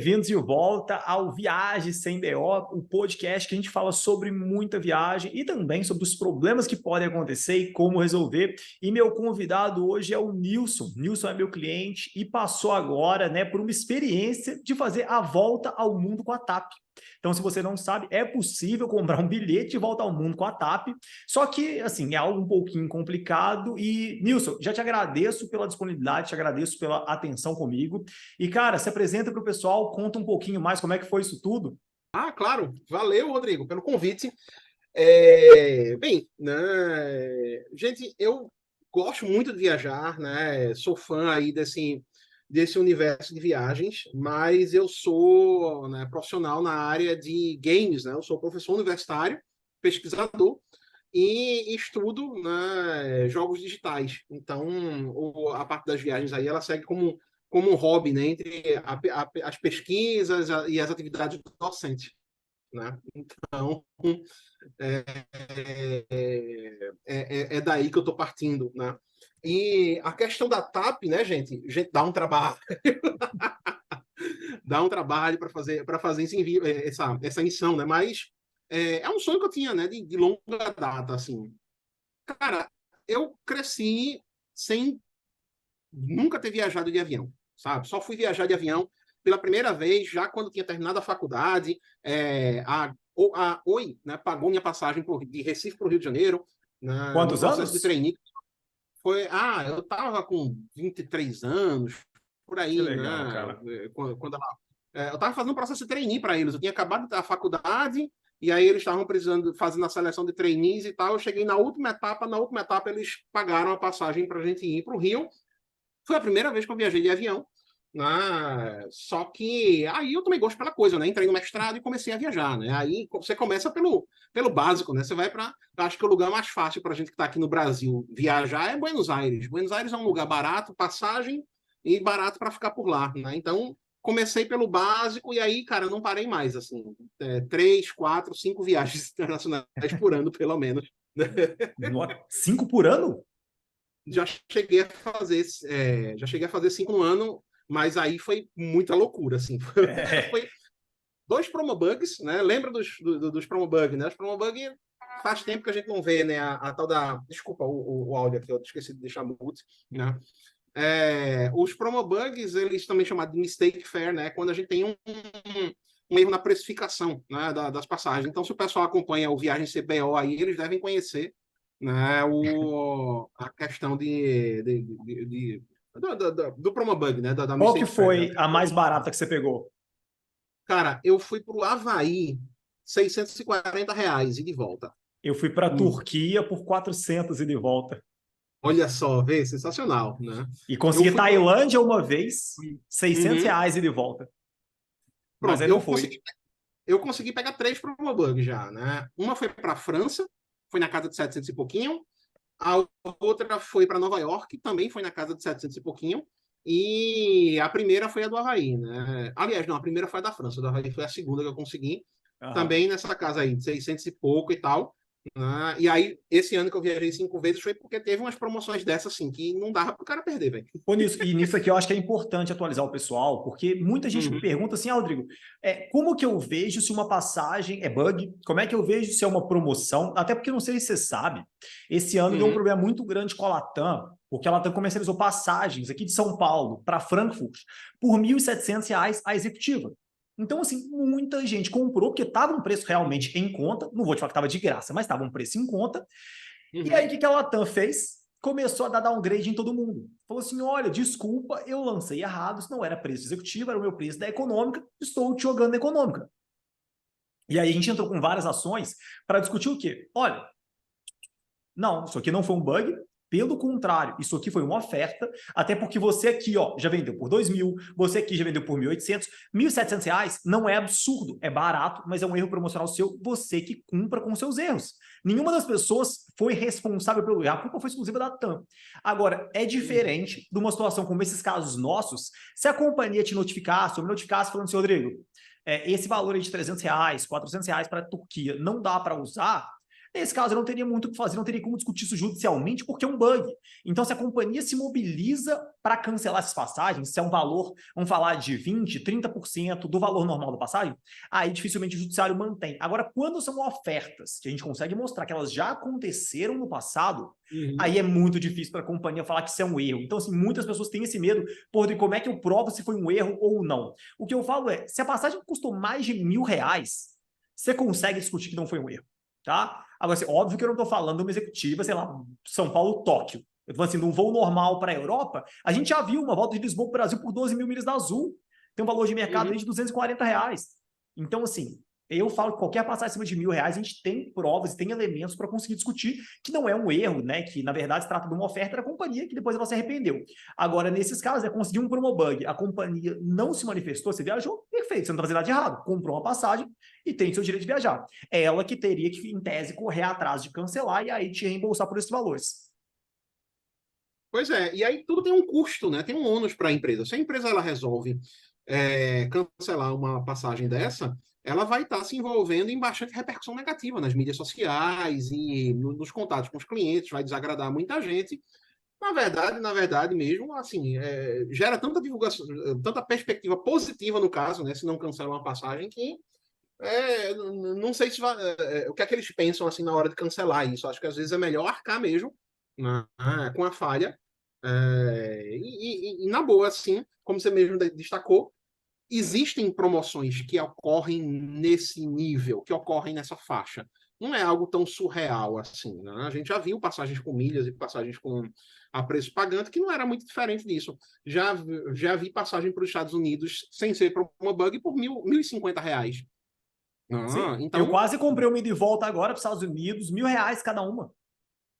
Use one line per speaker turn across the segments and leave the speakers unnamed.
bem-vindos de volta ao Viagem Sem BO, o podcast que a gente fala sobre muita viagem e também sobre os problemas que podem acontecer e como resolver. E meu convidado hoje é o Nilson. Nilson é meu cliente e passou agora, por uma experiência de fazer a volta ao mundo com a TAP. Então, se você não sabe, é possível comprar um bilhete de volta ao mundo com a TAP, só que, assim, é algo um pouquinho complicado. E, Nilson, já te agradeço pela disponibilidade, te agradeço pela atenção comigo. E, cara, se apresenta para o pessoal, conta um pouquinho mais como é que foi isso tudo.
Ah, claro. Valeu, Rodrigo, pelo convite. Bem, né, gente, eu gosto muito de viajar, né? Sou fã aí desse universo de viagens, mas eu sou, né, profissional na área de games, né? Eu sou professor universitário, pesquisador e estudo, né, jogos digitais. Então, a parte das viagens aí, ela segue como um hobby, né? Entre as pesquisas e as atividades docentes, né? Então, é, é daí que eu estou partindo, né? E a questão da TAP, né, gente? Gente, dá um trabalho. Dá um trabalho para fazer essa missão, né? Mas é um sonho que eu tinha, né? De longa data, assim. Cara, eu cresci sem nunca ter viajado de avião, sabe? Só fui viajar de avião pela primeira vez já quando tinha terminado a faculdade. A Oi, né, pagou minha passagem de Recife para o Rio de Janeiro, no
Quantos
processo de
anos?
trainee. Eu estava com 23 anos, por
Que
aí,
legal,
né?
cara.
Eu estava fazendo um processo de trainee para eles. Eu tinha acabado da faculdade, e aí eles estavam precisando, fazendo a seleção de trainees e tal. Eu cheguei na última etapa eles pagaram a passagem para a gente ir para o Rio. Foi a primeira vez que eu viajei de avião, né? Só que aí eu tomei gosto pela coisa, né? Entrei no mestrado e comecei a viajar, né? Aí você começa pelo básico, né? Você vai para... Acho que o lugar mais fácil para a gente que está aqui no Brasil viajar é Buenos Aires. Buenos Aires é um lugar barato, passagem e barato para ficar por lá, né? Então, comecei pelo básico e aí, cara, eu não parei mais, assim. 3, 4, 5 viagens internacionais por ano, pelo menos.
5 por ano?
já cheguei a fazer já cheguei a fazer 5 no ano, mas aí foi muita loucura, assim.
É.
Foi 2 promobugs, né? Lembra dos promobugs, né? Os promobugs faz tempo que a gente não vê, né? A tal da... Desculpa o áudio aqui, eu esqueci de deixar mute, né? Os promobugs, eles também chamados de mistake fare, né? Quando a gente tem um erro na precificação, né, das passagens. Então, se o pessoal acompanha o Viagem CBO aí, eles devem conhecer, né, a questão do promobug, né, da
Qual que
mistake fare, né?
foi a mais barata que você pegou?
Cara, eu fui para o Havaí, R$ 640 e de volta.
Eu fui para a Turquia por 400 e de volta.
Olha só, vê, sensacional, né?
E
Eu
consegui
fui pro...
Tailândia uma vez, 600
Uhum.
reais e de volta. Mas
Pronto,
aí não foi.
eu consegui pegar 3 promobugs já, né? Uma foi para a França, foi na casa de 700 e pouquinho. A outra foi para Nova York, também foi na casa de 700 e pouquinho. E a primeira foi a do Havaí, né? Aliás, não, a primeira foi a da França. A do Havaí foi a segunda que eu consegui.
Aham.
Também nessa casa aí, de 600 e pouco e tal. Né? E aí, esse ano que eu viajei 5 vezes foi porque teve umas promoções dessas, assim, que não dava pro cara perder, velho.
E nisso aqui eu acho que é importante atualizar o pessoal, porque muita gente me
Uhum,
pergunta assim, Rodrigo, como que eu vejo se uma passagem é bug? Como é que eu vejo se é uma promoção? Até porque não sei se você sabe, esse ano deu um
uhum,
problema muito grande com a Latam, porque a Latam comercializou passagens aqui de São Paulo para Frankfurt por R$ 1.700 a executiva. Então, assim, muita gente comprou, porque estava um preço realmente em conta, não vou te falar que estava de graça, mas estava um preço em conta. E aí,
uhum.
o que a Latam fez? Começou a dar downgrade em todo mundo. Falou assim, olha, desculpa, eu lancei errado, isso não era preço executivo, era o meu preço da econômica, estou te jogando na econômica. E aí a gente entrou com várias ações para discutir o quê? Olha, não, isso aqui não foi um bug, pelo contrário, isso aqui foi uma oferta, até porque você aqui já vendeu por 2.000, você aqui já vendeu por 1.800, R$ 1.700 não é absurdo, é barato, mas é um erro promocional seu, você que cumpra com seus erros. Nenhuma das pessoas foi responsável pelo erro, a culpa foi exclusiva da TAM. Agora, é diferente de uma situação como esses casos nossos, se a companhia te notificasse, ou me notificasse falando assim, Rodrigo, esse valor aí de R$ 300, R$ 400 para a Turquia não dá para usar, Nesse caso, eu não teria muito o que fazer, não teria como discutir isso judicialmente, porque é um bug. Então, se a companhia se mobiliza para cancelar essas passagens, se é um valor, vamos falar de 20%, 30% do valor normal da passagem, aí dificilmente o judiciário mantém. Agora, quando são ofertas que a gente consegue mostrar que elas já aconteceram no passado, aí é muito difícil para a companhia falar que isso é um erro. Então, assim, muitas pessoas têm esse medo, de como é que eu provo se foi um erro ou não. O que eu falo é, se a passagem custou mais de R$ 1.000, você consegue discutir que não foi um erro, tá? Agora, assim, óbvio que eu não estou falando de uma executiva, sei lá, São Paulo, Tóquio. Eu tô falando assim, de um voo normal para a Europa, a gente já viu uma volta de Lisboa para o Brasil por 12 mil milhas da Azul. Tem um valor de mercado de R$ 240. Então, assim, eu falo que qualquer passagem acima de R$ 1.000, a gente tem provas e tem elementos para conseguir discutir que não é um erro, né? Que, na verdade, se trata de uma oferta da companhia que depois ela se arrependeu. Agora, nesses casos, é conseguir um promobug. A companhia não se manifestou, você viajou, perfeito, você não está fazendo nada de errado. Comprou uma passagem e tem seu direito de viajar. É ela que teria que, em tese, correr atrás de cancelar e aí te reembolsar por esses valores.
Pois é, e aí tudo tem um custo, né? Tem um ônus para a empresa. Se a empresa ela resolve cancelar uma passagem dessa, ela vai estar se envolvendo em bastante repercussão negativa nas mídias sociais e nos contatos com os clientes, vai desagradar muita gente. Na verdade mesmo, assim, gera tanta divulgação, tanta perspectiva positiva no caso, né? Se não cancela uma passagem, que não sei se o que é que eles pensam assim na hora de cancelar isso. Acho que às vezes é melhor arcar mesmo, né, com a falha. E na boa, assim, como você mesmo destacou, existem promoções que ocorrem nesse nível, que ocorrem nessa faixa. Não é algo tão surreal assim, né? A gente já viu passagens com milhas e passagens com a preço pagante que não era muito diferente disso. Já vi passagem para os Estados Unidos sem ser Promobug por R$ 1.050.
Sim, eu
Então,
quase comprei uma ida e volta agora para os Estados Unidos, R$ 1.000 cada uma.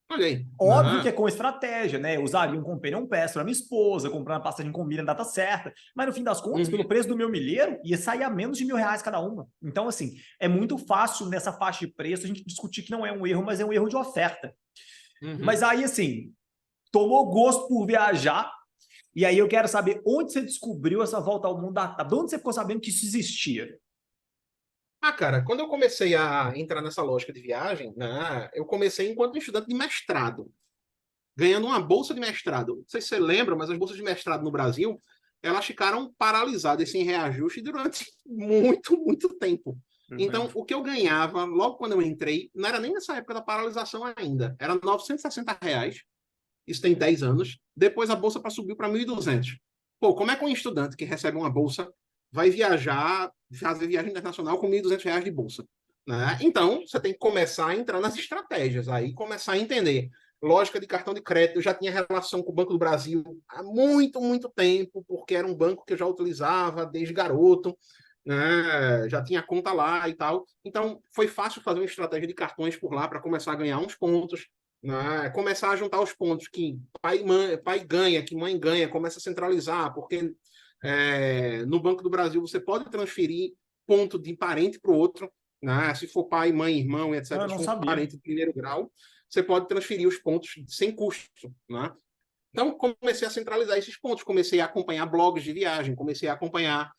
olha aí.
Óbvio que é com estratégia, né? Eu usaria um Companion Pass para minha esposa, comprar uma passagem com milha na data certa, mas no fim das contas, pelo preço do meu milheiro, ia sair a menos de R$ 1.000 cada uma. Então, assim, é muito fácil nessa faixa de preço a gente discutir que não é um erro, mas é um erro de oferta. Mas aí, assim, tomou gosto por viajar, e aí eu quero saber onde você descobriu essa volta ao mundo de onde você ficou sabendo que isso existia?
Cara, quando eu comecei a entrar nessa lógica de viagem, né, eu comecei enquanto estudante de mestrado, ganhando uma bolsa de mestrado. Não sei se você lembra, mas as bolsas de mestrado no Brasil, elas ficaram paralisadas sem reajuste durante muito, muito tempo. Então, o que eu ganhava logo quando eu entrei, não era nem nessa época da paralisação ainda, era R$ 960. Isso tem 10 anos. Depois a bolsa subiu para 1.200. Pô, como é que um estudante que recebe uma bolsa vai viajar, fazer viagem internacional com R$ 1.200 de bolsa? Né? Então, você tem que começar a entrar nas estratégias, aí começar a entender. Lógica de cartão de crédito, eu já tinha relação com o Banco do Brasil há muito, muito tempo, porque era um banco que eu já utilizava desde garoto, né? Já tinha conta lá e tal. Então, foi fácil fazer uma estratégia de cartões por lá para começar a ganhar uns pontos, né? Começar a juntar os pontos que pai ganha, que mãe ganha, começa a centralizar, porque no Banco do Brasil você pode transferir ponto de parente para o outro, né? Se for pai, mãe, irmão, etc.,
Eu
se
não
for um
sabia.
parente de primeiro grau, você pode transferir os pontos sem custo, né? Então, comecei a centralizar esses pontos, comecei a acompanhar blogs de viagem, comecei a acompanhar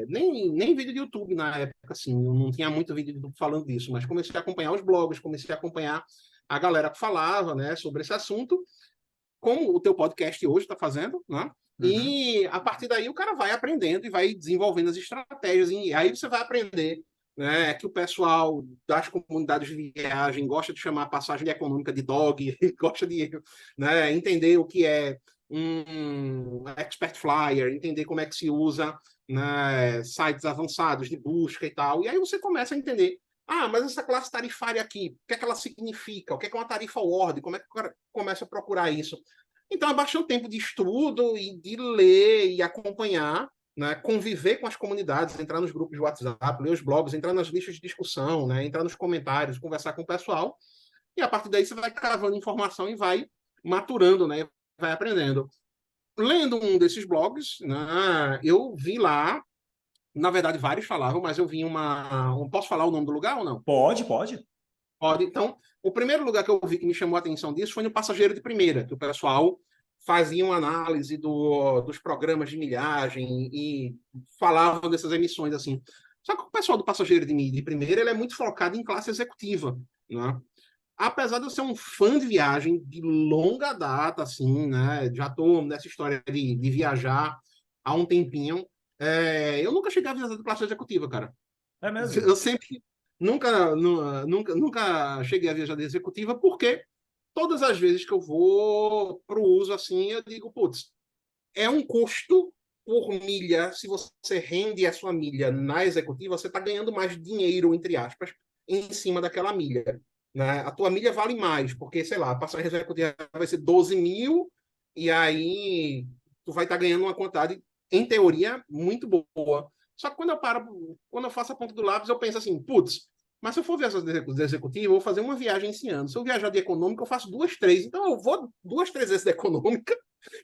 nem vídeo de YouTube na época, assim, eu não tinha muito vídeo de YouTube falando disso, mas comecei a acompanhar os blogs, comecei a acompanhar a galera que falava, né, sobre esse assunto, como o teu podcast hoje está fazendo, né? E a partir daí o cara vai aprendendo e vai desenvolvendo as estratégias. E aí você vai aprender, né, que o pessoal das comunidades de viagem gosta de chamar a passagem econômica de dog, gosta de, né, entender o que é um expert flyer, entender como é que se usa, né, sites avançados de busca e tal. E aí você começa a entender. Mas essa classe tarifária aqui, o que é que ela significa? O que é uma tarifa Word? Como é que o cara começa a procurar isso? Então, é bastante tempo de estudo e de ler e acompanhar, né? Conviver com as comunidades, entrar nos grupos de WhatsApp, ler os blogs, entrar nas listas de discussão, né? Entrar nos comentários, conversar com o pessoal. E a partir daí você vai cavando informação e vai maturando, né? Vai aprendendo. Lendo um desses blogs, né? Eu vi lá, na verdade, vários falavam, mas eu vi uma. Posso falar o nome do lugar ou não?
Pode, pode.
Pode. Então, o primeiro lugar que eu vi que me chamou a atenção disso foi no Passageiro de Primeira, que o pessoal fazia uma análise dos programas de milhagem e falavam dessas emissões assim. Só que o pessoal do passageiro de primeira, ele é muito focado em classe executiva, né? Apesar de eu ser um fã de viagem de longa data, assim, né? Já estou nessa história de viajar há um tempinho. Eu nunca cheguei a viajar de classe executiva, cara.
É mesmo?
Eu sempre, nunca cheguei a viajar de executiva, porque todas as vezes que eu vou para o uso, assim, eu digo, putz, é um custo por milha. Se você rende a sua milha na executiva, você está ganhando mais dinheiro, entre aspas, em cima daquela milha. Né? A tua milha vale mais, porque, sei lá, a passagem executiva vai ser 12 mil, e aí tu vai estar ganhando uma quantidade, em teoria, muito boa. Só que quando eu faço a ponta do lápis, eu penso assim, putz, mas se eu for viajar de executivo, eu vou fazer uma viagem esse ano. Se eu viajar de econômica, eu faço duas, três. Então eu vou duas, três vezes de econômica,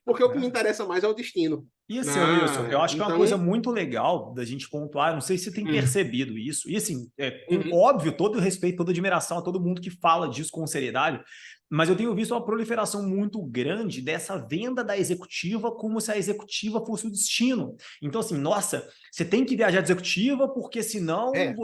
porque o que me
É.
interessa mais é o destino.
E assim, Wilson, eu
Ah,
acho que é uma
então,
coisa muito legal da gente pontuar, não sei se você tem
hum,
percebido isso, e assim, com
uhum,
óbvio, todo o respeito, toda a admiração a todo mundo que fala disso com seriedade, mas eu tenho visto uma proliferação muito grande dessa venda da executiva como se a executiva fosse o destino. Então, assim, nossa, você tem que viajar de executiva porque senão
é,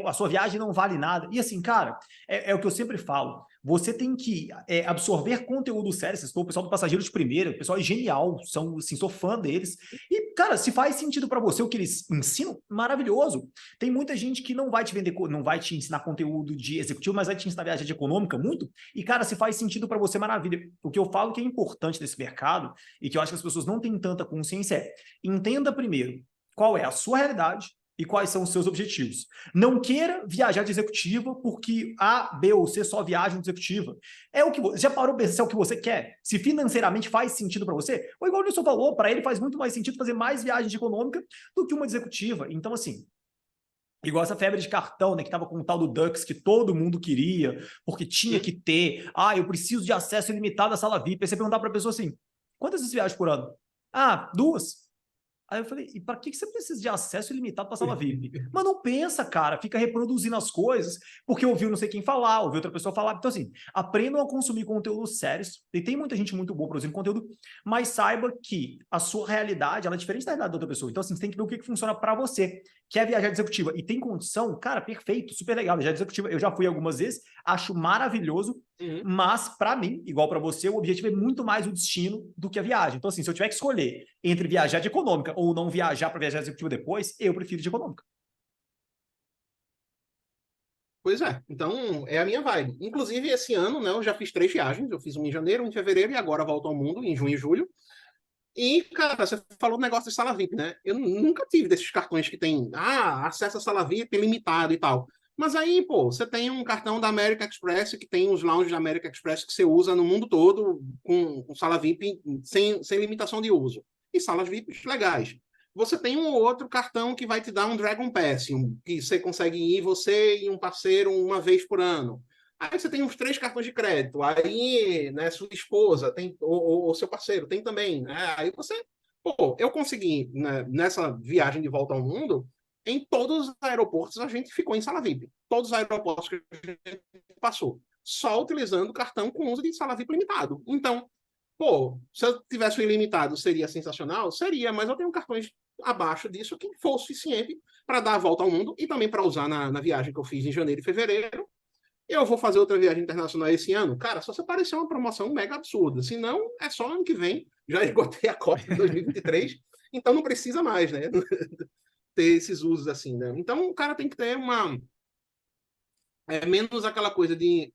a sua viagem não vale nada. E assim, cara, é o que eu sempre falo. Você tem que absorver conteúdo sério. Vocês estão o pessoal do Passageiro de Primeira, o pessoal é genial, assim, sou fã deles. E, cara, se faz sentido para você o que eles ensinam, maravilhoso. Tem muita gente que não vai te vender, não vai te ensinar conteúdo de executivo, mas vai te ensinar viagem de econômica muito. E, cara, se faz sentido para você, maravilha. O que eu falo que é importante nesse mercado e que eu acho que as pessoas não têm tanta consciência é: entenda primeiro qual é a sua realidade e quais são os seus objetivos. Não queira viajar de executiva porque A, B ou C só viajam de executiva. É o que você já parou para pensar, é o que você quer? Se financeiramente faz sentido para você? Ou igual o Nilson falou, para ele faz muito mais sentido fazer mais viagens de econômica do que uma de executiva. Então, assim, igual essa febre de cartão, né, que estava com o tal do Dux, que todo mundo queria, porque tinha que ter. Ah, eu preciso de acesso ilimitado à sala VIP. Aí você perguntar para a pessoa assim: quantas vezes viagens por ano? Ah, duas. Aí eu falei, e para que você precisa de acesso ilimitado para a sala VIP? Mas não pensa, cara, fica reproduzindo as coisas, porque ouviu não sei quem falar, ouviu outra pessoa falar. Então, assim, aprendam a consumir conteúdos sérios. E tem muita gente muito boa produzindo conteúdo, mas saiba que a sua realidade ela é diferente da realidade da outra pessoa. Então, assim, você tem que ver o que funciona para você. Quer viajar de executiva e tem condição? Cara, perfeito, super legal. Viajar de executiva, eu já fui algumas vezes, acho maravilhoso.
uhum.
Mas, para mim, igual para você, o objetivo é muito mais o destino do que a viagem. Então, assim, se eu tiver que escolher entre viajar de econômica ou não viajar para viajar de executivo depois, eu prefiro de econômica.
Pois é, então é a minha vibe. Inclusive, esse ano, né, eu já fiz 3 viagens. Eu fiz uma em janeiro, uma em fevereiro e agora volto ao mundo em junho e julho. E, cara, você falou do negócio de sala VIP, né? Eu nunca tive desses cartões que tem, acesso à sala VIP limitado e tal. Mas aí, pô, você tem um cartão da American Express que tem os lounges da American Express que você usa no mundo todo com sala VIP sem limitação de uso. E salas VIP legais. Você tem um ou outro cartão que vai te dar um Dragon Pass, que você consegue ir você e um parceiro uma vez por ano. Aí você tem uns 3 cartões de crédito, aí, né, sua esposa tem, ou seu parceiro tem também, né? Aí você, pô, eu consegui, né, nessa viagem de volta ao mundo, em todos os aeroportos a gente ficou em sala VIP. Todos os aeroportos que a gente passou, só utilizando cartão com uso de sala VIP limitado. Então, pô, se eu tivesse o ilimitado, seria sensacional? Seria, mas eu tenho cartões abaixo disso que for o suficiente para dar a volta ao mundo e também para usar na viagem que eu fiz em janeiro e fevereiro. Eu vou fazer outra viagem internacional esse ano. Cara, só se aparecer uma promoção mega absurda. Se não, é só ano que vem. Já esgotei a cota de 2023. Então não precisa mais, né? Ter esses usos assim, né? Então o cara tem que ter menos aquela coisa de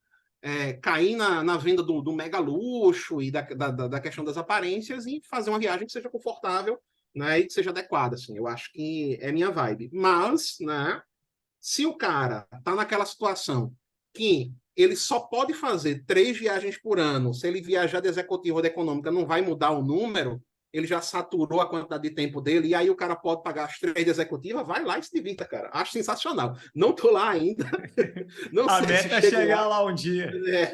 cair na venda do mega luxo e da questão das aparências e fazer uma viagem que seja confortável, né? E que seja adequada, assim. Eu acho que é minha vibe. Mas, né? Se o cara tá naquela situação que ele só pode fazer 3 viagens por ano, se ele viajar de executiva ou de econômica, não vai mudar o número, ele já saturou a quantidade de tempo dele, e aí o cara pode pagar as 3 de executiva, vai lá e se divirta, cara. Acho sensacional. Não tô lá ainda, não
A
sei se
meta é
chego
chegar
lá,
lá um dia.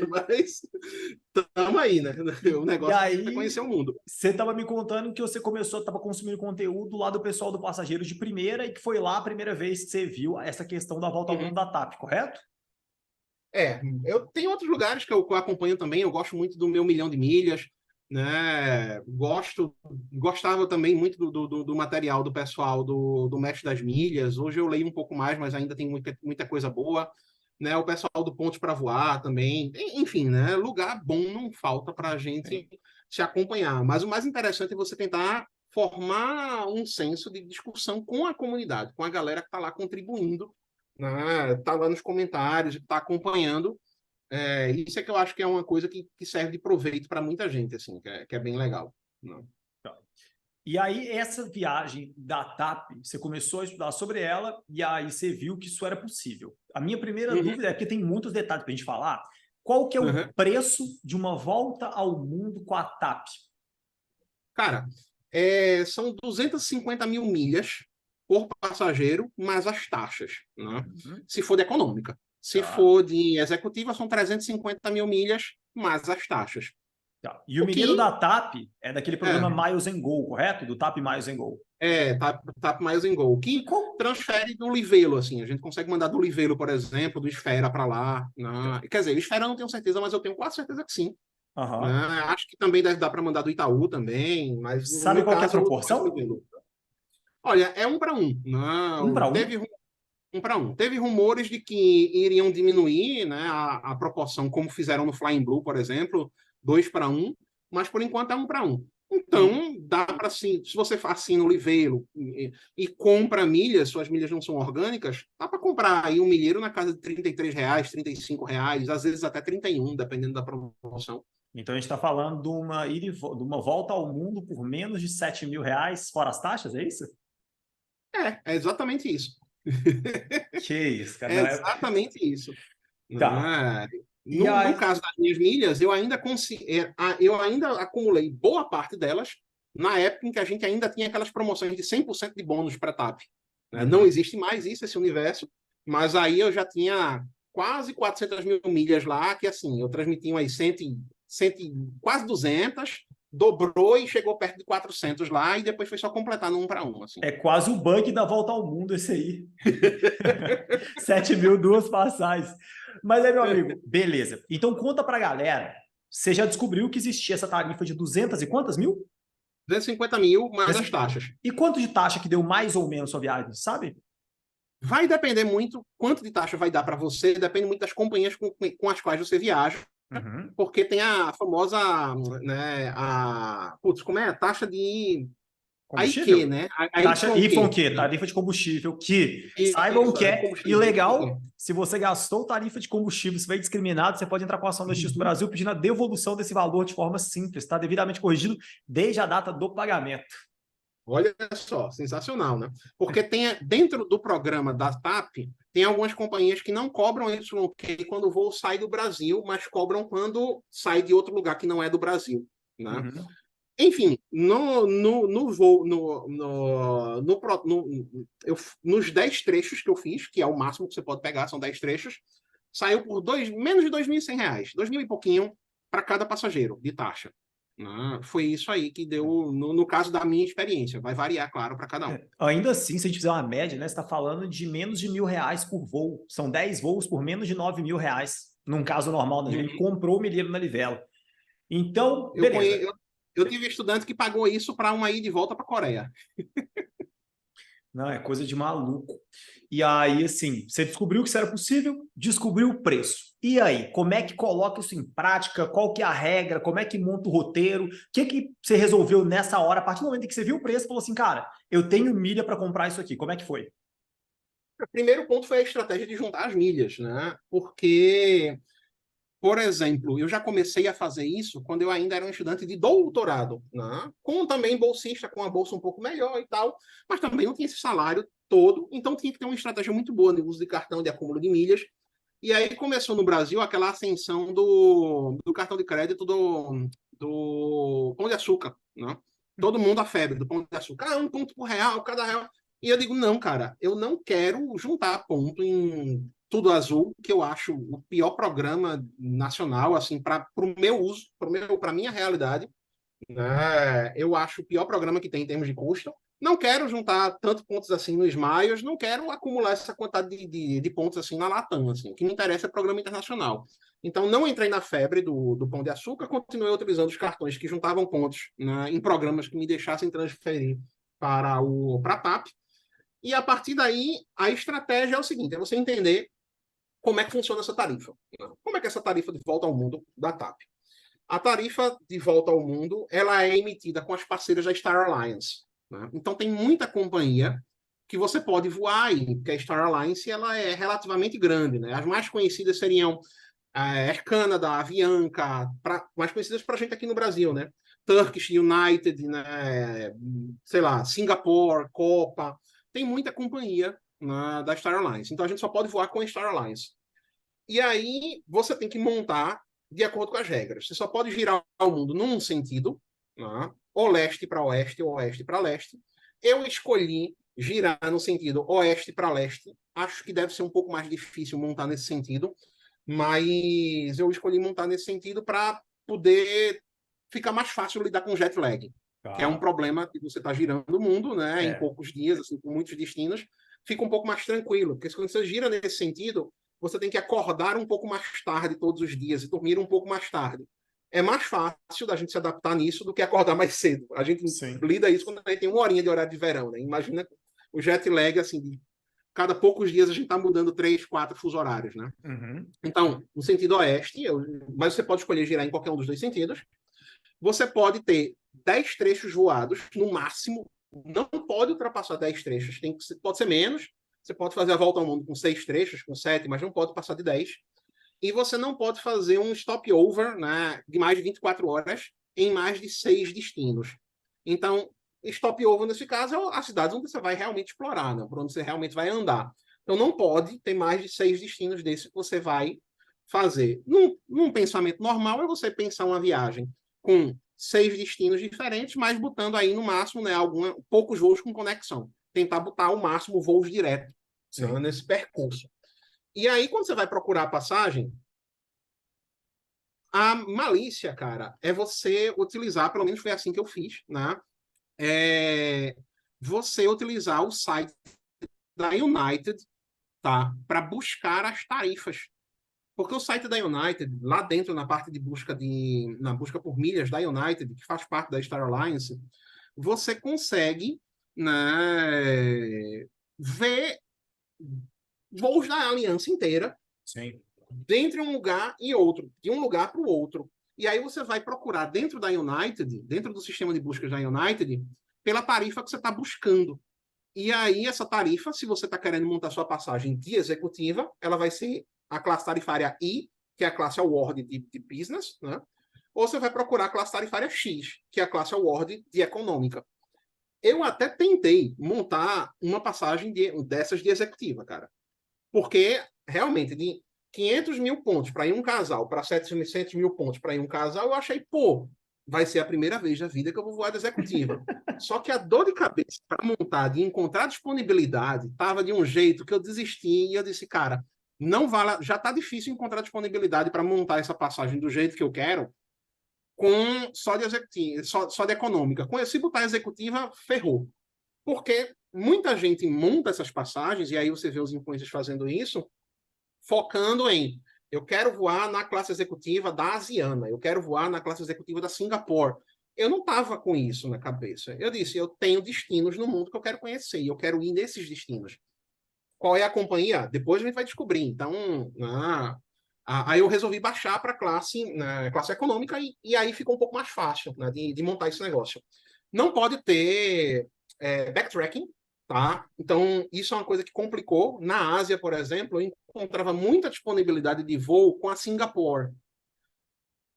mas estamos aí, né? O
E
negócio é
aí,
conhecer o mundo.
você estava me contando que você começou, estava consumindo conteúdo lá do pessoal do Passageiro de Primeira e que foi lá a primeira vez que você viu essa questão da volta ao mundo
Uhum.
da TAP, correto?
Eu tenho outros lugares que eu acompanho também, eu gosto muito do meu 1.000.000 de milhas. né? Gostava também muito do material do pessoal do Mestre das Milhas. Hoje eu leio um pouco mais, mas ainda tem muita coisa boa, né? O pessoal do Ponte para Voar também. Enfim, né? Lugar bom não falta para a
Sim.
gente se acompanhar. Mas o mais interessante é você tentar formar um senso de discussão com a comunidade, com a galera que está lá contribuindo, né? Está lá nos comentários, está acompanhando. Isso é que eu acho que é uma coisa que serve de proveito para muita gente, assim, que é bem legal. Né?
Tá. E aí, essa viagem da TAP, você começou a estudar sobre ela e aí você viu que isso era possível. A minha primeira
Uhum,
dúvida é porque tem muitos detalhes para a gente falar. Qual que é o
uhum.
preço de uma volta ao mundo com a TAP?
Cara, são 250 mil milhas por passageiro, mais as taxas, né?
Uhum.
Se for de econômica. Se
Tá,
for de executiva, são 350 mil milhas, mais as taxas.
tá. E o
O
menino
que
da TAP é daquele programa
é,
Miles and Go, correto? Do TAP Miles and Go.
TAP Miles and Go,
E
que
qual?
transfere do Livelo, assim. A gente consegue mandar do Livelo, por exemplo, do Esfera para lá. Né? Quer dizer, o Esfera eu não tenho certeza, mas eu tenho quase certeza que sim. Né?
Aham.
Acho que também deve dar para mandar do Itaú também, mas no
Sabe
meu
qual que é a
caso eu uso mais o
proporção?
Livelo. Olha, é um para um.
Um
Não,
para um?
um para um. Teve rumores de que iriam diminuir, né, a proporção, como fizeram no Flying Blue, por exemplo, 2 para 1, mas por enquanto é 1 para 1.
E,
Então, dá para, assim, se você assina o Livelo e compra milhas, suas milhas não são orgânicas, dá para comprar aí um milheiro na casa de R$ 33, R$ 35, às vezes até 31, dependendo da promoção.
então a gente está falando de uma volta ao mundo por menos de R$ 7.000, fora as taxas, é isso?
É exatamente isso.
Que isso, cara.
É
Não
exatamente isso.
Tá.
Né?
E
No
aí.
caso das minhas milhas, eu ainda acumulei boa parte delas na época em que a gente ainda tinha aquelas promoções de 100% de bônus para TAP. Né? Não
Uhum.
existe mais isso, esse universo, mas aí eu já tinha quase 400 mil milhas lá, que assim, eu transmiti umas 100, quase 200, dobrou e chegou perto de 400 lá, e depois foi só completar no 1 para 1. Assim.
É quase o bug da volta ao mundo esse aí. 7.000, duas passagens. Mas aí, meu amigo, beleza. Então conta pra galera. Você já descobriu que existia essa tarifa de 200 e quantas mil?
250 mil mais as taxas.
E quanto de taxa que deu mais ou menos sua viagem, sabe?
Vai depender muito quanto de taxa vai dar para você, depende muito das companhias com as quais você viaja,
Uhum.
porque tem a famosa, né, putz, como é? A taxa de a IQ,
Combustível?
né? A
Taxa
Y-Q.
Y, tarifa de combustível, que saibam
Isso,
que
é
é
combustível.
ilegal. Se você gastou tarifa de combustível, se foi discriminado, você pode entrar com ação da Justiça do
Uhum.
Brasil pedindo a devolução desse valor de forma simples, está devidamente corrigido desde a data do pagamento.
Olha só, sensacional, né? Porque dentro do programa da TAP, tem algumas companhias que não cobram Y-Q quando o voo sai do Brasil, mas cobram quando sai de outro lugar que não é do Brasil, né?
Uhum.
Enfim, no voo, nos 10 trechos que eu fiz, que é o máximo que você pode pegar, são 10 trechos, saiu por menos de R$ 2.100, 2.000 e pouquinho para cada passageiro de taxa. Né? Foi isso aí que deu, no caso da minha experiência. Vai variar, claro, para cada um.
Ainda assim, se a gente fizer uma média, né, você está falando de menos de R$ 1.000 por voo. São 10 voos por menos de R$ 9.000. Num caso normal, né? Ele
Uhum.
comprou o milheiro na Livelo. Então,
Eu,
beleza.
conhe... eu tive estudante que pagou isso para uma ida e volta para a Coreia.
Não, é coisa de maluco. E aí, assim, você descobriu que isso era possível, descobriu o preço. E aí, como é que coloca isso em prática? Qual que é a regra? Como é que monta o roteiro? O que você resolveu nessa hora? A partir do momento em que você viu o preço, falou assim, cara, eu tenho milha para comprar isso aqui. Como é que foi?
O primeiro ponto foi a estratégia de juntar as milhas, né? Porque, por exemplo, eu já comecei a fazer isso quando eu ainda era um estudante de doutorado, né? Com também bolsista, com uma bolsa um pouco melhor e tal, mas também não tinha esse salário todo, então tinha que ter uma estratégia muito boa no uso de cartão de acúmulo de milhas. E aí começou no Brasil aquela ascensão do cartão de crédito do Pão de Açúcar, né? Todo mundo a febre do Pão de Açúcar. 1 ponto por real, cada real. E eu digo, não, cara, eu não quero juntar ponto em Tudo Azul, que eu acho o pior programa nacional, assim, para o meu uso, para minha realidade. né? Eu acho o pior programa que tem em termos de custo. Não quero juntar tanto pontos assim no Smiles, não quero acumular essa quantidade de pontos assim na Latam. Assim. O que me interessa é programa internacional. Então, não entrei na febre do Pão de Açúcar, continuei utilizando os cartões que juntavam pontos, né, em programas que me deixassem transferir para a TAP. E a partir daí, a estratégia é o seguinte: é você entender como é que funciona essa tarifa. Como é que é essa tarifa de volta ao mundo da TAP? A tarifa de volta ao mundo ela é emitida com as parceiras da Star Alliance. Né? Então, tem muita companhia que você pode voar aí, porque a Star Alliance ela é relativamente grande. Né? As mais conhecidas seriam a Air Canada, a Avianca, mais conhecidas para a gente aqui no Brasil, né? Turkish United, né? Sei lá, Singapore, Copa. Tem muita companhia da Star Alliance. Então, a gente só pode voar com a Star Alliance. E aí você tem que montar de acordo com as regras. Você só pode girar o mundo num sentido, né? Ou leste para oeste, ou oeste para leste. Eu escolhi girar no sentido oeste para leste. Acho que deve ser um pouco mais difícil montar nesse sentido, mas eu escolhi montar nesse sentido para poder ficar mais fácil lidar com jet lag, que é um
Tá?
problema que você está girando o mundo, né, em
É,
poucos dias, assim, com muitos destinos, fica um pouco mais tranquilo, porque quando você gira nesse sentido, você tem que acordar um pouco mais tarde todos os dias e dormir um pouco mais tarde. É mais fácil da gente se adaptar nisso do que acordar mais cedo. A gente
sim.
lida isso quando a gente tem uma horinha de horário de verão, né? Imagina o jet lag, assim, de cada poucos dias a gente está mudando 3, 4 fuso horários, né?
Uhum.
Então, no sentido oeste, mas você pode escolher girar em qualquer um dos dois sentidos. Você pode ter 10 trechos voados, no máximo. Não pode ultrapassar 10 trechos. Pode ser menos. Você pode fazer a volta ao mundo com 6 trechos, com 7, mas não pode passar de 10. E você não pode fazer um stopover, né, de mais de 24 horas em mais de 6 destinos. Então, stopover, nesse caso, é a cidade onde você vai realmente explorar, né, por onde você realmente vai andar. Então, não pode ter mais de 6 destinos desses que você vai fazer. Num pensamento normal, é você pensar uma viagem com 6 destinos diferentes, mas botando aí no máximo, né, poucos voos com conexão. Tentar botar ao máximo voos diretos, né,
Sim.
nesse percurso. E aí, quando você vai procurar a passagem, a malícia, cara, é você utilizar, pelo menos foi assim que eu fiz, né? É você utilizar o site da United, tá? Para buscar as tarifas. Porque o site da United, lá dentro, na parte de busca na busca por milhas da United, que faz parte da Star Alliance, você consegue, né, ver voos da aliança inteira
Sim.
dentre um lugar e outro, de um lugar para o outro. E aí você vai procurar dentro da United, dentro do sistema de buscas da United, pela tarifa que você está buscando. E aí essa tarifa, se você está querendo montar sua passagem de executiva, ela vai ser a classe tarifária I, que é a classe award de business, né? Ou você vai procurar a classe tarifária X, que é a classe award de econômica. Eu até tentei montar uma passagem dessas de executiva, cara. Porque, realmente, de 500 mil pontos para ir um casal, para 700 mil pontos para ir um casal, eu achei, pô, vai ser a primeira vez na vida que eu vou voar de executiva. Só que a dor de cabeça para montar, de encontrar disponibilidade, estava de um jeito que eu desisti e eu disse, cara, não vale, já está difícil encontrar disponibilidade para montar essa passagem do jeito que eu quero, com só de executiva, só de econômica. Se botar executiva, ferrou. Porque muita gente monta essas passagens, e aí você vê os influencers fazendo isso, focando em eu quero voar na classe executiva da Asiana, eu quero voar na classe executiva da Singapore. Eu não estava com isso na cabeça. Eu disse, eu tenho destinos no mundo que eu quero conhecer, e eu quero ir nesses destinos. Qual é a companhia? Depois a gente vai descobrir. Então, aí eu resolvi baixar para a classe econômica, e aí ficou um pouco mais fácil, né, de montar esse negócio. Não pode ter backtracking, tá? Então, isso é uma coisa que complicou. Na Ásia, por exemplo, eu encontrava muita disponibilidade de voo com a Singapore.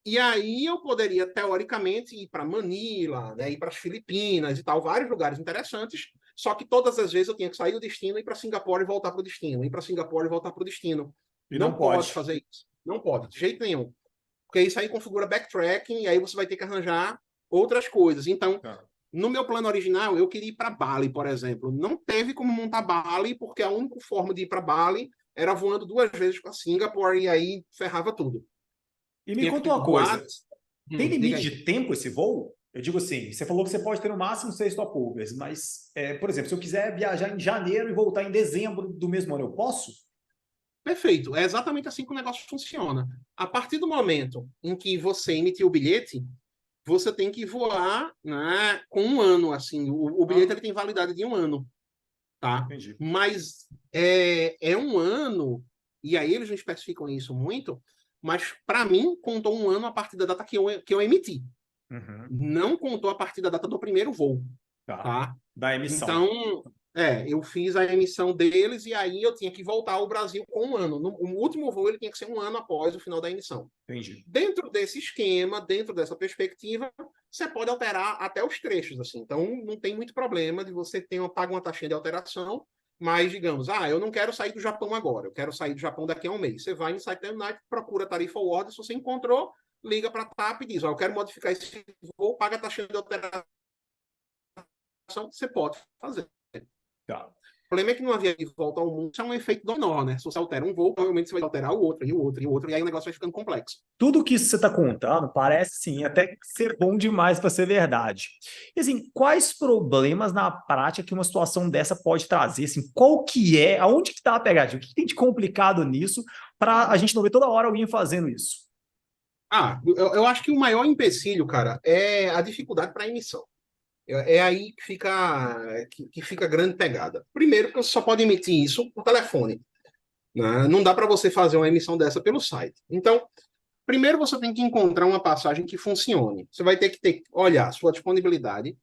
E aí eu poderia, teoricamente, ir para Manila, né, ir para as Filipinas e tal, vários lugares interessantes, só que todas as vezes eu tinha que sair do destino, ir para Singapura e voltar para o destino, ir para Singapura e voltar para o destino.
E não
Não pode
pode.
fazer isso. Não pode, de jeito nenhum. Porque isso aí configura backtracking e aí você vai ter que arranjar outras coisas. Então,
Tá.
no meu plano original, eu queria ir para Bali, por exemplo. Não teve como montar Bali, porque a única forma de ir para Bali era voando 2 vezes para Singapura e aí ferrava tudo.
E me
Tinha
conta
que
uma
voar.
coisa. Tem
Diga
limite
aí.
de tempo esse voo? Eu digo assim, você falou que você pode ter no máximo 6 stopovers, mas, por exemplo, se eu quiser viajar em janeiro e voltar em dezembro do mesmo ano, eu posso?
Perfeito. É exatamente assim que o negócio funciona. A partir do momento em que você emitiu o bilhete, você tem que voar, né, com um ano, assim. O bilhete
Ah,
ele tem validade de um ano, tá?
entendi.
Mas é um ano, e aí eles não especificam isso muito, mas para mim contou um ano a partir da data que eu emiti.
Uhum.
Não contou a partir da data do primeiro voo,
Tá.
tá?
Da emissão.
Então, eu fiz a emissão deles e aí eu tinha que voltar ao Brasil com um ano. O último voo ele tinha que ser um ano após o final da emissão.
Entendi.
Dentro desse esquema, dentro dessa perspectiva, você pode alterar até os trechos, assim. Então, não tem muito problema de você pagar uma taxinha de alteração, mas, digamos, eu não quero sair do Japão agora, eu quero sair do Japão daqui a um mês. Você vai no site da United, procura a tarifa order, se você encontrou, liga para a TAP e diz, eu quero modificar esse voo, paga a taxinha de alteração, você pode fazer.
Tá.
O problema é que numa viagem de volta ao mundo, isso é um efeito dominó, né? Se você altera um voo, provavelmente você vai alterar o outro, e o outro, e o outro, e aí o negócio vai ficando complexo.
Tudo que você está contando parece, sim, até ser bom demais para ser verdade. E, assim, quais problemas na prática que uma situação dessa pode trazer? Assim, qual que é, aonde que está a pegadinha? O que tem de complicado nisso para a gente não ver toda hora alguém fazendo isso?
Eu acho que o maior empecilho, cara, é a dificuldade para emissão. É aí que fica a grande pegada. Primeiro, porque você só pode emitir isso por telefone, né? Não dá para você fazer uma emissão dessa pelo site. Então, primeiro você tem que encontrar uma passagem que funcione. Você vai ter que olhar a sua disponibilidade,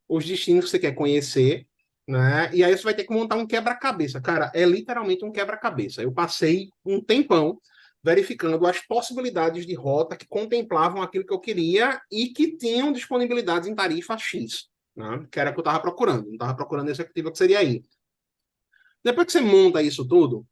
os destinos que você quer conhecer, né? E aí você vai ter que montar um quebra-cabeça. Cara, é literalmente um quebra-cabeça. Eu passei um tempão verificando as possibilidades de rota que contemplavam aquilo que eu queria e que tinham disponibilidades em tarifa X, né? Que era o que eu estava procurando. Não estava procurando a executiva que seria aí. Depois que você monta isso tudo,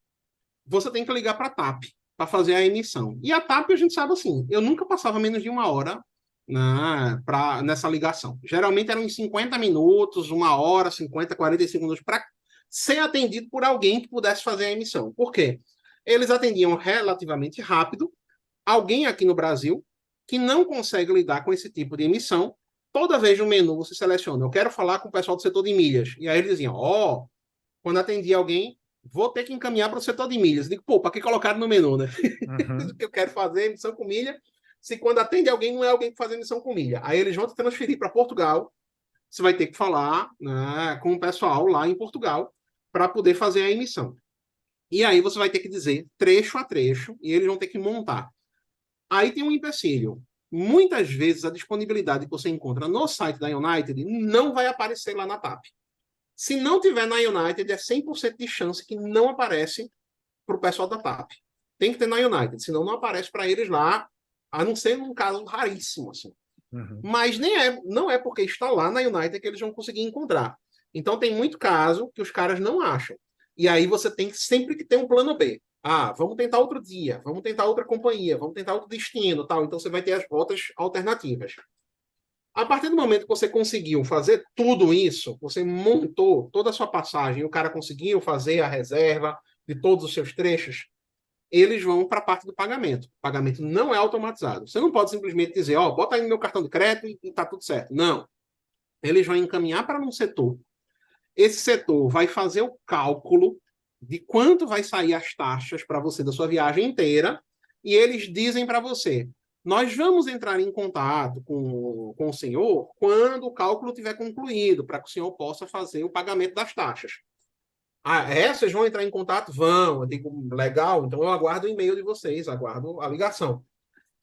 você tem que ligar para a TAP para fazer a emissão. E a TAP, a gente sabe assim, eu nunca passava menos de uma hora, né, nessa ligação. Geralmente eram em 50 minutos, uma hora, 50, 45 minutos para ser atendido por alguém que pudesse fazer a emissão. Por quê? Eles atendiam relativamente rápido. Alguém aqui no Brasil que não consegue lidar com esse tipo de emissão, toda vez no menu você seleciona, eu quero falar com o pessoal do setor de milhas. E aí eles diziam, quando atendi alguém, vou ter que encaminhar para o setor de milhas. Digo, pô, para que colocaram no menu, né?
Uhum.
O que eu quero fazer, emissão com milha. Se quando atende alguém, não é alguém que faz emissão com milha. Aí eles vão te transferir para Portugal. Você vai ter que falar, né, com o pessoal lá em Portugal para poder fazer a emissão. E aí você vai ter que dizer trecho a trecho e eles vão ter que montar. Aí tem um empecilho. Muitas vezes a disponibilidade que você encontra no site da United não vai aparecer lá na TAP. Se não tiver na United, é 100% de chance que não aparece para o pessoal da TAP. Tem que ter na United, senão não aparece para eles lá, a não ser num caso raríssimo. Assim.
Uhum.
Mas não é porque está lá na United que eles vão conseguir encontrar. Então tem muito caso que os caras não acham. E aí você tem sempre que ter um plano B. Vamos tentar outro dia, vamos tentar outra companhia, vamos tentar outro destino, tal. Então você vai ter as rotas alternativas. A partir do momento que você conseguiu fazer tudo isso, você montou toda a sua passagem, o cara conseguiu fazer a reserva de todos os seus trechos, eles vão para a parte do pagamento. O pagamento não é automatizado. Você não pode simplesmente dizer, bota aí no meu cartão de crédito e tá tudo certo. Não. Eles vão encaminhar para um setor. Esse setor vai fazer o cálculo de quanto vai sair as taxas para você da sua viagem inteira e eles dizem para você, nós vamos entrar em contato com o senhor quando o cálculo tiver concluído, para que o senhor possa fazer o pagamento das taxas. Vocês vão entrar em contato? Vão. Eu digo, legal, então eu aguardo o e-mail de vocês, aguardo a ligação.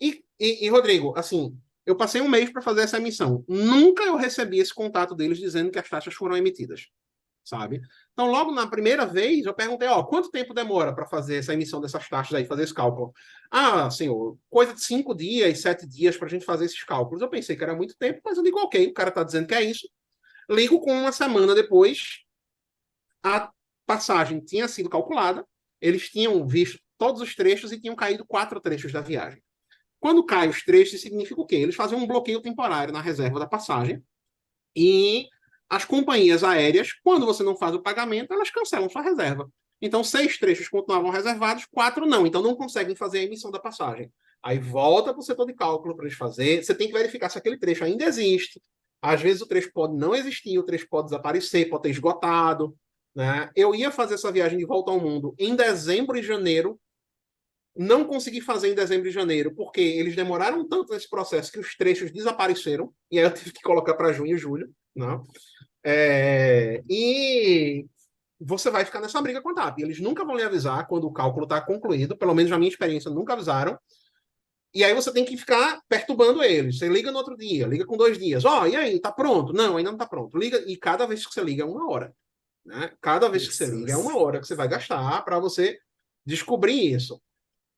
E Rodrigo, assim, eu passei um mês para fazer essa emissão. Nunca eu recebi esse contato deles dizendo que as taxas foram emitidas, sabe? Então, logo na primeira vez, eu perguntei, quanto tempo demora para fazer essa emissão dessas taxas aí, fazer esse cálculo? Senhor, coisa de 5 dias, 7 dias para a gente fazer esses cálculos. Eu pensei que era muito tempo, mas eu digo, ok, o cara está dizendo que é isso. Ligo com uma semana depois, a passagem tinha sido calculada, eles tinham visto todos os trechos e tinham caído 4 trechos da viagem. Quando caem os trechos, significa o quê? Eles fazem um bloqueio temporário na reserva da passagem e as companhias aéreas, quando você não faz o pagamento, elas cancelam sua reserva. Então, 6 trechos continuavam reservados, 4 não. Então, não conseguem fazer a emissão da passagem. Aí volta para o setor de cálculo para eles fazer. Você tem que verificar se aquele trecho ainda existe. Às vezes o trecho pode não existir, o trecho pode desaparecer, pode ter esgotado. Né? Eu ia fazer essa viagem de volta ao mundo em dezembro e janeiro. Não consegui fazer em dezembro e janeiro, porque eles demoraram tanto nesse processo que os trechos desapareceram. E aí eu tive que colocar para junho e julho. Né? E você vai ficar nessa briga com a TAP. Eles nunca vão lhe avisar quando o cálculo está concluído, pelo menos na minha experiência, nunca avisaram. E aí você tem que ficar perturbando eles. Você liga no outro dia, liga com 2 dias. E aí, tá pronto? Não, ainda não tá pronto. Liga, e cada vez que você liga é 1 hora. Né? Cada vez que você liga é 1 hora que você vai gastar para você descobrir isso.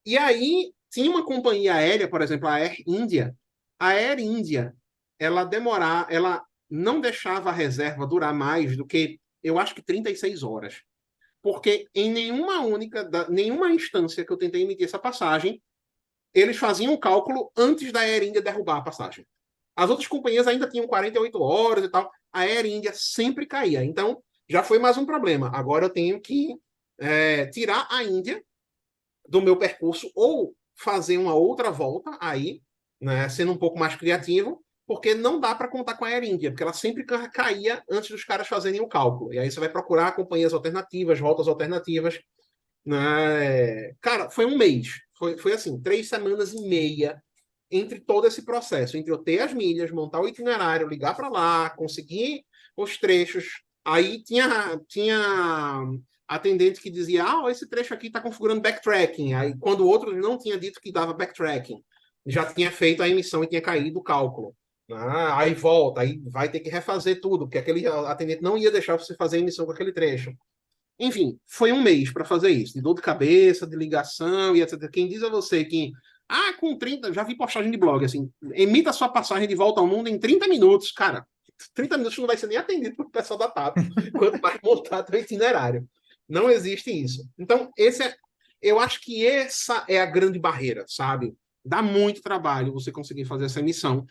E aí, tinha uma companhia aérea, por exemplo, a Air India. A Air India, ela não deixava a reserva durar mais do que, eu acho que 36 horas. Porque em nenhuma instância que eu tentei emitir essa passagem, eles faziam o cálculo antes da Air India derrubar a passagem. As outras companhias ainda tinham 48 horas e tal. A Air India sempre caía. Então, já foi mais um problema. Agora eu tenho que tirar a Índia do meu percurso ou fazer uma outra volta aí, né, sendo um pouco mais criativo, porque não dá para contar com a Air India, porque ela sempre caía antes dos caras fazerem o cálculo. E aí você vai procurar companhias alternativas, rotas alternativas. Né? Cara, foi um mês. Foi assim, 3 semanas e meia entre todo esse processo, entre eu ter as milhas, montar o itinerário, ligar para lá, conseguir os trechos. Aí tinha atendente que dizia, esse trecho aqui está configurando backtracking. Aí, quando o outro não tinha dito que dava backtracking, já tinha feito a emissão e tinha caído o cálculo. Aí volta, aí vai ter que refazer tudo, porque aquele atendente não ia deixar você fazer a emissão com aquele trecho. Enfim, foi um mês para fazer isso, de dor de cabeça, de ligação e etc. Quem diz a você que, com 30, já vi postagem de blog, assim, emita sua passagem de volta ao mundo em 30 minutos. Cara, 30 minutos não vai ser nem atendido pelo pessoal da TAP, quanto mais montar teu itinerário. Não existe isso. Então, eu acho que essa é a grande barreira, sabe? Dá muito trabalho você conseguir fazer essa emissão.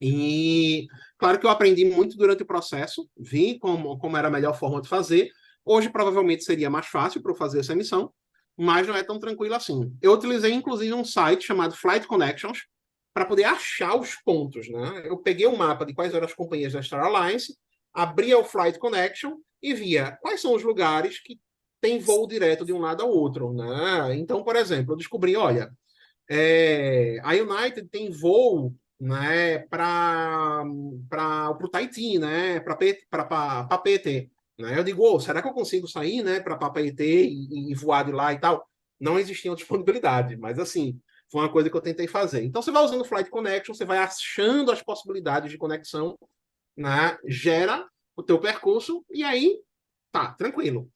E, claro que eu aprendi muito durante o processo, vi como era a melhor forma de fazer. Hoje, provavelmente, seria mais fácil para eu fazer essa emissão, mas não é tão tranquilo assim. Eu utilizei, inclusive, um site chamado Flight Connections para poder achar os pontos. Né? Eu peguei o mapa de quais eram as companhias da Star Alliance, abria o Flight Connection e via quais são os lugares que tem voo direto de um lado ao outro. Né? Então, por exemplo, eu descobri, olha, a United tem voo, né, para o Tahiti, né, para PT. Né? Eu digo, será que eu consigo sair, né, para Papeete e voar de lá e tal? Não existia disponibilidade, mas assim, foi uma coisa que eu tentei fazer. Então você vai usando o Flight Connection, você vai achando as possibilidades de conexão, né, gera o teu percurso e aí tá, tranquilo.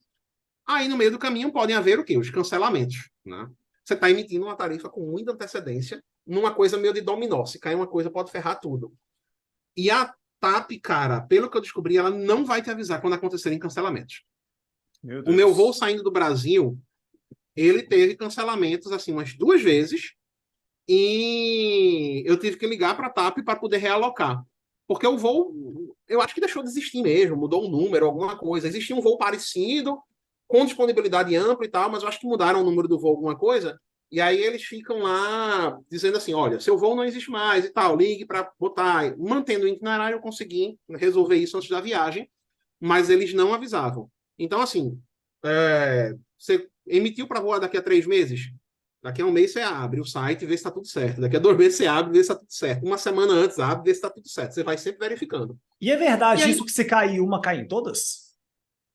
Aí no meio do caminho podem haver o quê? Os cancelamentos, né? Você está emitindo uma tarifa com muita antecedência, numa coisa meio de dominó. Se cair uma coisa, pode ferrar tudo. E a TAP, cara, pelo que eu descobri, ela não vai te avisar quando acontecerem cancelamentos. O meu voo saindo do Brasil, ele teve cancelamentos assim umas 2 vezes e eu tive que ligar para a TAP para poder realocar. Porque o voo, eu acho que deixou de existir mesmo, mudou o número, alguma coisa. Existia um voo parecido, com disponibilidade ampla e tal, mas eu acho que mudaram o número do voo, alguma coisa. E aí eles ficam lá dizendo assim, olha, seu voo não existe mais e tal, ligue para botar. Mantendo o itinerário, eu consegui resolver isso antes da viagem, mas eles não avisavam. Então, assim, você emitiu para voar daqui a 3 meses? Daqui a um mês você abre o site e vê se está tudo certo. Daqui a 2 meses você abre e vê se está tudo certo. Uma semana antes abre e vê se está tudo certo. Você vai sempre verificando.
E é verdade isso que se cair uma, cai em todas?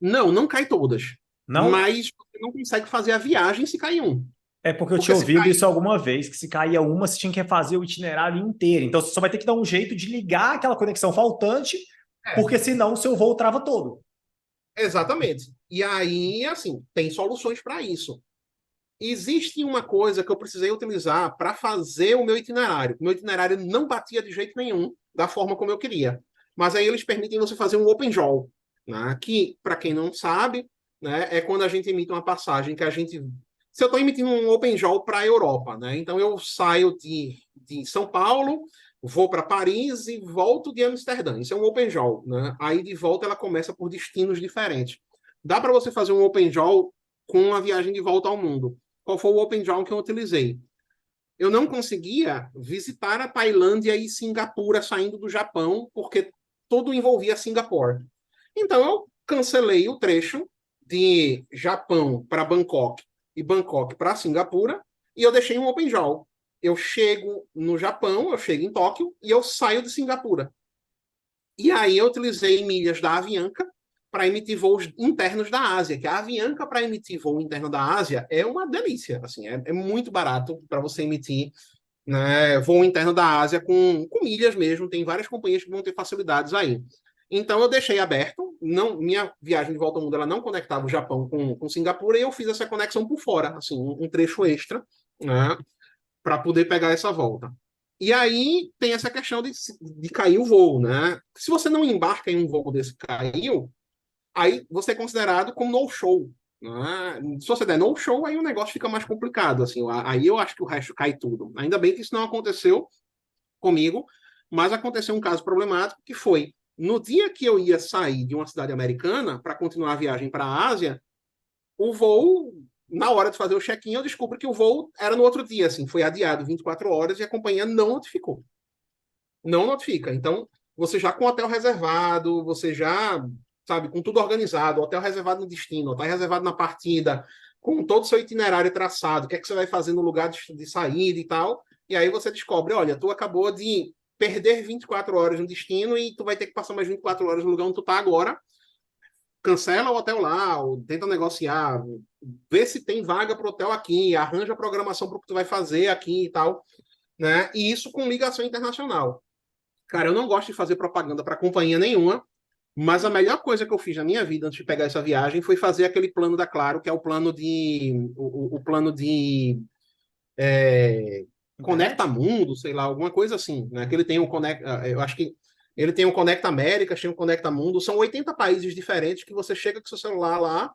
Não cai todas.
Não?
Mas você não consegue fazer a viagem se cair um.
É porque eu tinha ouvido isso alguma vez, que se caía uma, você tinha que refazer o itinerário inteiro. Então, você só vai ter que dar um jeito de ligar aquela conexão faltante, porque senão o seu voo trava todo.
Exatamente. E aí, assim, tem soluções para isso. Existe uma coisa que eu precisei utilizar para fazer o meu itinerário. O meu itinerário não batia de jeito nenhum da forma como eu queria. Mas aí eles permitem você fazer um open jaw, né? Que, para quem não sabe, né, é quando a gente emite uma passagem que a gente... Se eu estou emitindo um open jaw para a Europa, né? Então eu saio de São Paulo, vou para Paris e volto de Amsterdã. Isso é um open jaw, né? Aí de volta ela começa por destinos diferentes. Dá para você fazer um open jaw com uma viagem de volta ao mundo. Qual foi o open jaw que eu utilizei? eu não conseguia visitar a Tailândia e Singapura saindo do Japão, porque tudo envolvia Singapura. Então, eu cancelei o trecho de Japão para Bangkok e Bangkok para Singapura e eu deixei um Open Jaw. Eu chego no Japão, eu chego em Tóquio e eu saio de Singapura. E aí eu utilizei milhas da Avianca para emitir voos internos da Ásia, que a Avianca para emitir voo interno da Ásia é uma delícia, assim, é muito barato para você emitir, né, voo interno da Ásia com milhas mesmo, tem várias companhias que vão ter facilidades aí. Então eu deixei aberto, não, minha viagem de volta ao mundo ela não conectava o Japão com Singapura e eu fiz essa conexão por fora, assim, um trecho extra, né, para poder pegar essa volta. E aí tem essa questão de cair o voo, né? Se você não embarca em um voo desse que caiu, aí você é considerado como no-show. Né? Se você der no-show, aí o negócio fica mais complicado. Assim, aí eu acho que o resto cai tudo. Ainda bem que isso não aconteceu comigo, mas aconteceu um caso problemático que foi no dia que eu ia sair de uma cidade americana para continuar a viagem para a Ásia, o voo, na hora de fazer o check-in, eu descubro que o voo era no outro dia, assim, foi adiado 24 horas e a companhia não notificou. Não notifica. Então, você já com o hotel reservado, você já, sabe, com tudo organizado, hotel reservado no destino, hotel reservado na partida, com todo o seu itinerário traçado, o que é que você vai fazer no lugar de saída e tal, e aí você descobre, olha, tu acabou de perder 24 horas no destino e tu vai ter que passar mais 24 horas no lugar onde tu tá agora, cancela o hotel lá, ou tenta negociar, vê se tem vaga para o hotel aqui, arranja a programação para o que tu vai fazer aqui e tal, né? E isso com ligação internacional. Cara, eu não gosto de fazer propaganda para companhia nenhuma, mas a melhor coisa que eu fiz na minha vida antes de pegar essa viagem foi fazer aquele plano da Claro, que é o plano o plano de Conecta
Internet?
Mundo, sei lá, alguma coisa assim, né? Que ele tem um Conecta, eu acho que ele tem um Conecta América, tem um Conecta Mundo, são 80 países diferentes que você chega com seu celular lá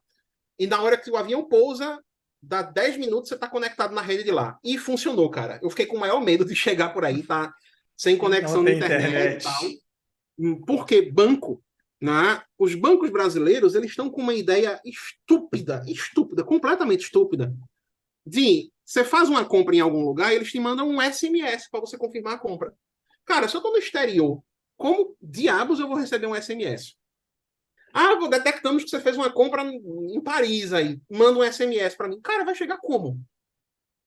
e na hora que o avião pousa, dá 10 minutos você está conectado na rede de lá. E funcionou, cara. Eu fiquei com o maior medo de chegar por aí, tá sem
E não
conexão de
tem
internet e tal.
internet.
Porque banco, né? Os bancos brasileiros, eles estão com uma ideia estúpida, estúpida, completamente estúpida, de você faz uma compra em algum lugar e eles te mandam um SMS para você confirmar a compra. Cara, se eu estou no exterior, como diabos eu vou receber um SMS? Ah, detectamos que você fez uma compra em Paris aí. Manda um SMS para mim. Cara, vai chegar como?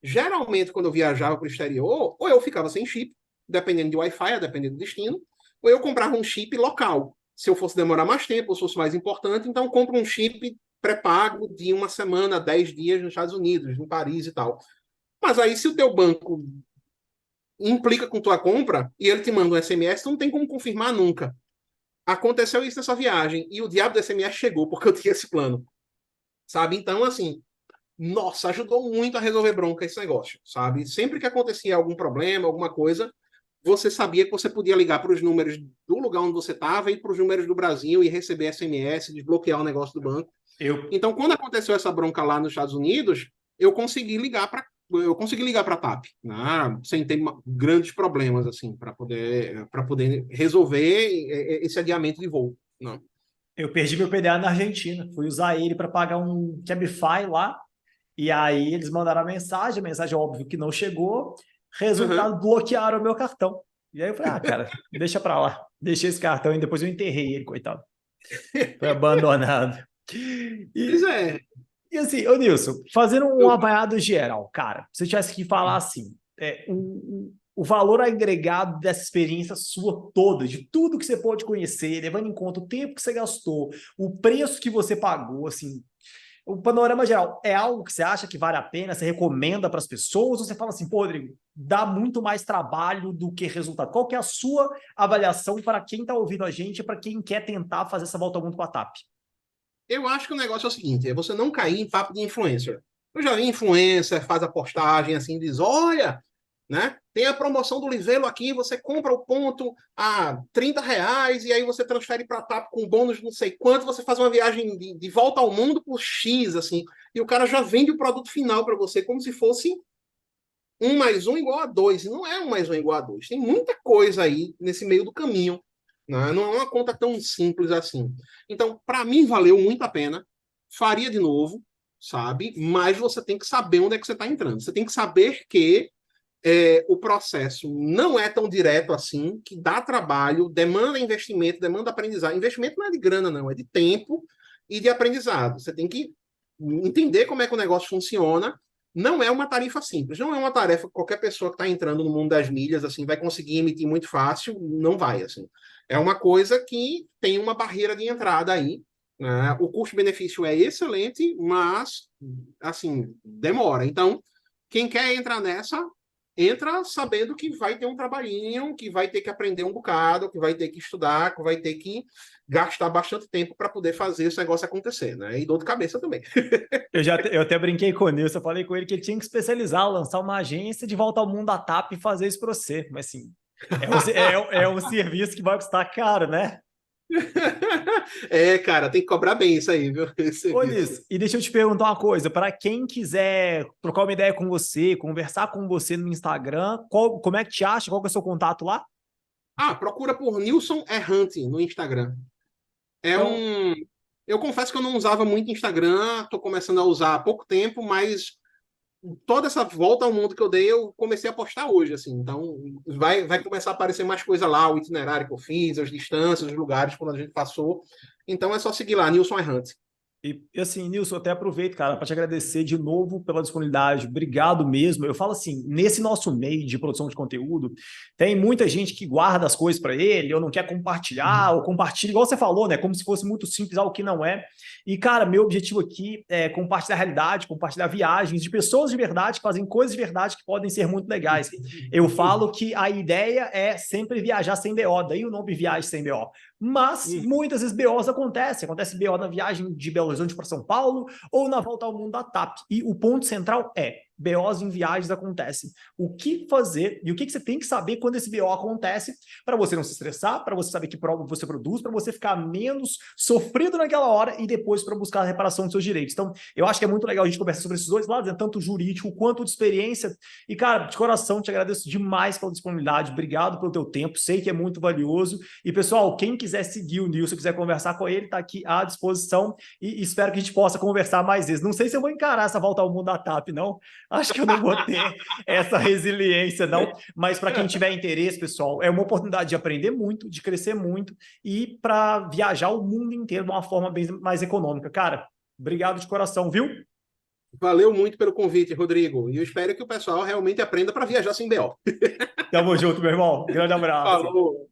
Geralmente, quando eu viajava para o exterior, ou eu ficava sem chip, dependendo de Wi-Fi, dependendo do destino, ou eu comprava um chip local. Se eu fosse demorar mais tempo, ou se fosse mais importante, então eu compro um chip pré-pago de uma semana, 10 dias nos Estados Unidos, em Paris e tal. Mas aí, se o teu banco implica com tua compra e ele te manda um SMS, tu não tem como confirmar nunca. Aconteceu isso nessa viagem e o diabo do SMS chegou porque eu tinha esse plano, sabe? Então, assim, nossa, ajudou muito a resolver bronca esse negócio, sabe? Sempre que acontecia algum problema, alguma coisa, você sabia que você podia ligar para os números do lugar onde você estava e para os números do Brasil e receber SMS, desbloquear o negócio do banco.
Eu,
Então, quando aconteceu essa bronca lá nos Estados Unidos, eu consegui ligar para a TAP, né? Sem ter grandes problemas assim para poder resolver esse adiamento de voo, né?
eu perdi meu PDA na Argentina. Fui usar ele para pagar um Cabify lá. E aí eles mandaram a mensagem óbvio que não chegou.
Uhum.
Resultado, bloquearam o meu cartão. E aí eu falei, ah, cara, deixa pra lá. Deixei esse cartão e depois eu enterrei ele, coitado. Foi abandonado.
Pois
E,
é,
e assim, ô Nilson, fazendo um
eu,
apanhado geral, cara, se eu tivesse que falar assim, o valor agregado dessa experiência sua toda, de tudo que você pode conhecer, levando em conta o tempo que você gastou, o preço que você pagou, assim, o panorama geral, é algo que você acha que vale a pena? Você recomenda para as pessoas? Ou você fala assim, pô, Rodrigo, dá muito mais trabalho do que resultado? Qual que é a sua avaliação para quem está ouvindo a gente, para quem quer tentar fazer essa volta ao mundo com a TAP?
eu acho que o negócio é o seguinte: é você não cair em papo de influencer. Eu já vi influencer, faz a postagem assim, diz: olha, né? Tem a promoção do Livelo aqui, você compra o ponto a R$ 30 e aí você transfere para a TAP com bônus não sei quanto, você faz uma viagem de volta ao mundo por X, assim, e o cara já vende o produto final para você como se fosse 1 mais 1 igual a 2. E não é 1 mais 1 igual a 2. Tem muita coisa aí nesse meio do caminho. Né? Não é uma conta tão simples assim. Então, para mim, valeu muito a pena. Faria de novo, sabe? Mas você tem que saber onde é que você está entrando. Você tem que saber que o processo não é tão direto assim, que dá trabalho, demanda investimento, demanda aprendizado. Investimento não é de grana, não, é de tempo e de aprendizado. Você tem que entender como é que o negócio funciona. Não é uma tarefa simples, não é uma tarefa que qualquer pessoa que está entrando no mundo das milhas assim vai conseguir emitir muito fácil, não vai assim. É uma coisa que tem uma barreira de entrada aí, né? O custo-benefício é excelente, mas assim demora. Então, quem quer entrar nessa entra sabendo que vai ter um trabalhinho, que vai ter que aprender um bocado, que vai ter que estudar, que vai ter que gastar bastante tempo para poder fazer esse negócio acontecer, né? E dor de cabeça também.
Eu até brinquei com o Nilson, eu falei com ele que ele tinha que especializar, lançar uma agência de volta ao mundo da TAP e fazer isso para você. Mas assim, é um serviço que vai custar caro, né?
Cara, tem que cobrar bem isso aí, viu? Esse
Ô,
serviço.
Nis, e deixa eu te perguntar uma coisa, para quem quiser trocar uma ideia com você, conversar com você no Instagram, como é que te acha? Qual que é o seu contato lá?
Procura por Nilson Errante no Instagram. É
Então,
um. Eu confesso que eu não usava muito Instagram, estou começando a usar há pouco tempo, mas toda essa volta ao mundo que eu dei, eu comecei a postar hoje, assim. Então, vai começar a aparecer mais coisa lá, o itinerário que eu fiz, as distâncias, os lugares quando a gente passou. Então, é só seguir lá, Nilson Errante.
e assim, Nilson, eu até aproveito, cara, para te agradecer de novo pela disponibilidade. Obrigado mesmo. Eu falo assim, nesse nosso meio de produção de conteúdo, tem muita gente que guarda as coisas para ele, ou não quer compartilhar, ou compartilha, igual você falou, né? Como se fosse muito simples, algo que não é. E, cara, meu objetivo aqui é compartilhar a realidade, compartilhar viagens de pessoas de verdade que fazem coisas de verdade que podem ser muito legais. Eu falo que a ideia é sempre viajar sem BO, daí o nome Viagem Sem BO. Mas muitas vezes BOs acontecem. Acontece BO na viagem de Belo Horizonte para São Paulo ou na volta ao mundo da TAP. E o ponto central é: BOs em viagens acontecem. O que fazer e o que você tem que saber quando esse BO acontece para você não se estressar, para você saber que prova você produz, para você ficar menos sofrido naquela hora e depois para buscar a reparação dos seus direitos. Então, eu acho que é muito legal a gente conversar sobre esses dois lados, né? Tanto o jurídico quanto de experiência. E, cara, de coração, te agradeço demais pela disponibilidade. Obrigado pelo teu tempo. Sei que é muito valioso. E, pessoal, quem quiser seguir o Nilson, quiser conversar com ele, está aqui à disposição e espero que a gente possa conversar mais vezes. Não sei se eu vou encarar essa volta ao mundo da TAP, não. Acho que eu não vou ter essa resiliência, não. Mas para quem tiver interesse, pessoal, é uma oportunidade de aprender muito, de crescer muito e para viajar o mundo inteiro de uma forma bem mais econômica. Cara, obrigado de coração, viu?
Valeu muito pelo convite, Rodrigo. E eu espero que o pessoal realmente aprenda para viajar sem BO.
Tamo junto, meu irmão. Grande abraço.
Falou.